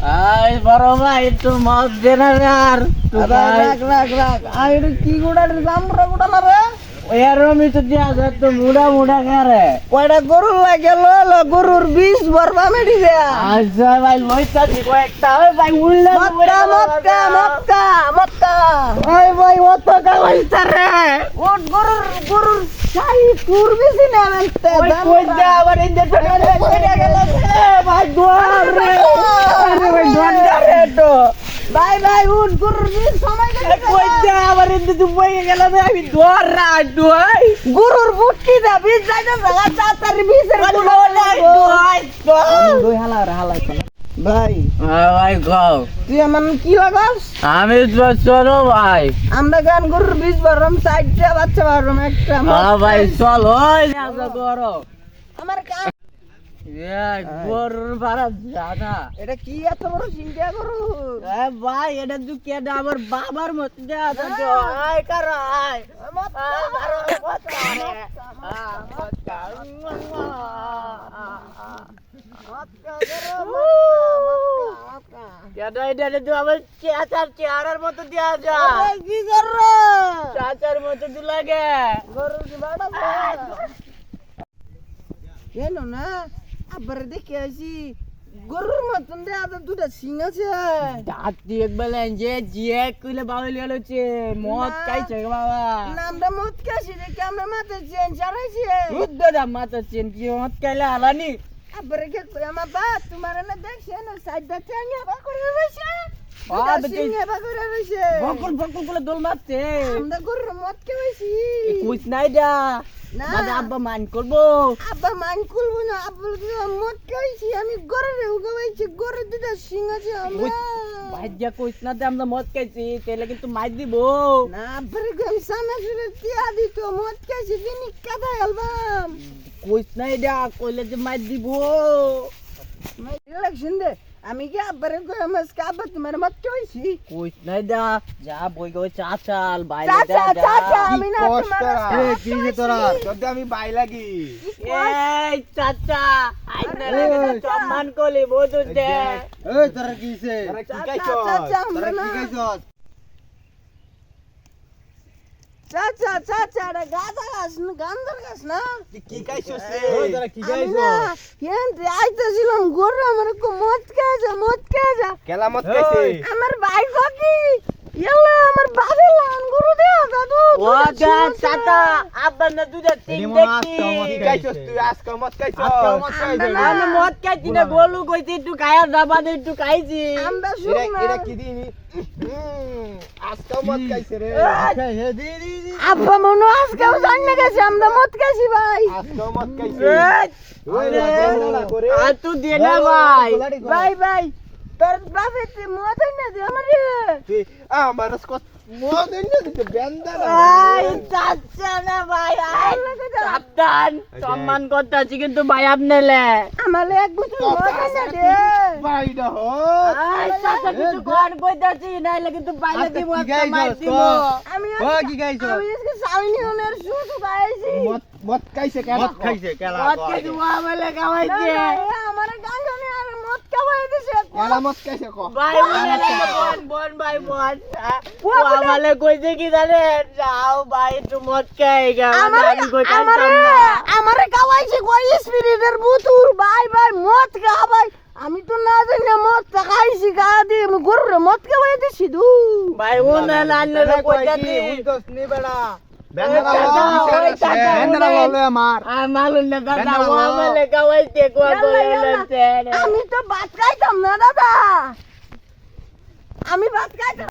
I বড় ভাই একটু মদ দে না यार রাখ আই কি গুড়া জামরা গুড়া না রে यार আমি তো দিয়া যা তো মুড়া মুড়া করে কয়টা গরু লাগে লো গরুর বিষ ভরবা মেডি দে আচ্ছা ভাই লইতা দি কয়েকটা ওই ভাই উল্লা মক্কা ওই ভাই ও তো গাইতা রে ওট গরুর চাই কুরবিছি না আনতে ওই কই যা আবার ইন্দে ঠেকালে পড়ে গেল রে ভাই দুয়ার রে আরে ভাই দুয়ার রে তো ভাই উট গরুর বিষ সময় গেছে কই যা আবার ইন্দে তুই বইয়ে গেল রে আমি দুয়ার রা দুয়াই গরুর বুটকি দা বিষ যাইতে জায়গা চাতার বিষের দুই হালা ভাই ভাই গাও তুই আমার কি লাগাস আমি তো চলো ভাই আমরা গান গরুর বিষ ভরম সাইডে বাচ্চা ভরম একটা ভাই চল ওই না করো আমার কাম গরুর ভাড়া জানা এটা কি এত বড় চিন্তা করু ভাই এটা তুই কেডা আমার বাবার মত দেয়া তো আয় কর আয় কেডা এটা তুই আমার চেহারার মতো দেয়া যা কি করো চাচার মতো তুই লাগে গরুর কি বাড়া কেন না আবার দেখে আসি গরুর মতন দেয়া তো দুটা সিং আছে দাঁত দিয়ে বলেন যে জিয়ে কইলে বাউল হচ্ছে মদ খাইছে বাবা না আমরা মদ খাইছি দেখে আমরা মাথা চেন চালাইছি বুদ্ধ দা মাথা চেন কি মদ খাইলে আলানি আবার কে কই আমার বা তোমার না দেখছে না সাইডটা টেঙ্গে বা করে রইছে বাবা সিংহে বা করে রইছে বকল বকল করে দোল মারছে আমরা গরুর মদ খাইছি কুছ নাই দা না দাদা আব্বা মান করবো আব্বা মান করবো না আব্বা মদ খাইছি আমি গরুরে উগাইছি গরুর দুটা সিং আছে আমরা ভাইয়া কইছ না যে আমরা মদ খাইছি তাহলে কিন্তু মার দিব না আব্বার গম সামনে সুরে তিয়া দিত মদ খাইছি দিনি কাদা আলবাম কইছ নাই দা কইলে যে মার দিব ইলেকশন দে আমি কি আব্বারে কই আমার আব্বা তোমার মদ খাইছি কইছ নাই দা যা বই গো চাচাল বাইলে চাচা দা চাচা আমি না তোমার কি যে তোরা যদি আমি বাই লাগি এই চাচা আই না লাগে সম্মান করলি বুঝু দে এই তোরা কিছে তোরা কি খাইছস চাচা, তোরা আমরা কি না। খাইছস চাচা রে গাঁজা গাছ না গান্দর গাছ না কি খাইছস রে তোরা কি কেন রে আইতাছিলাম গরু আমার কো মদ খাইছে কেলা মত খাইছে আমার ভাই কি ইয়াল্লা আমার বাবা লান গরু দে দাদু ও দা চাচা আব্বা না দুধে তিন দেখি কি খাইছস তুই আজকে মত খাইছস আমি মদ খাইছি না গোলু কইছি একটু খায়া যাবা দে একটু খাইছি আমরা এরা শুন এরা কি দিনি আজকে মত খাইছে রে হে দি আব্বা মনো আজকেও জাননে গেছে আমরা মদ খাইছি ভাই আজকে মত খাইছে এই, ওই না করে আর তুই দে না ভাই ভাই তোর বাবা তে মদ না দে আমারে তুই আমার কত মদ এনে দিতে বেন্দা এই চাচা না ভাই আই সাবধান সম্মান করতেছি কিন্তু ভাই আপনেলে আমালে এক বুঝু মদ না দে ভাই না হ এই চাচা কিছু গান কইতাছি নাইলে কিন্তু বাইরে দিব একটা মার দিব আমি ও কি খাইছস আমি আজকে সাউনি হনের শুধু খাইছি মদ খাইছে কেলা মদ খাইছে কেলা মদ কে দুয়া বলে খাওয়াইছে আমার গাঙ্গনে আর মদ খাওয়াই দিছে কেলা মদ খাইছে ক ভাই বোন ভাই বোন ও আমালে কইছে কি জানে যাও ভাই একটু মদ খাই গা আমি কই কাঁদতাম না আমারে খাওয়াইছে কই স্পিরিটের বুতুল ভাই মদ খা ভাই আমি তো না জানি না মদ খাইছি গা দি আমি গরুরে মদ খাওয়াই দিছি দু ভাই ও না লাল্লে কইতাছি হুনতস নি বেড়া মালুন না দাদা ও আমালে খাওয়াইছে কোয়া করে আমি তো ভাত খাইতাম না দাদা আমি ভাত খাইতাম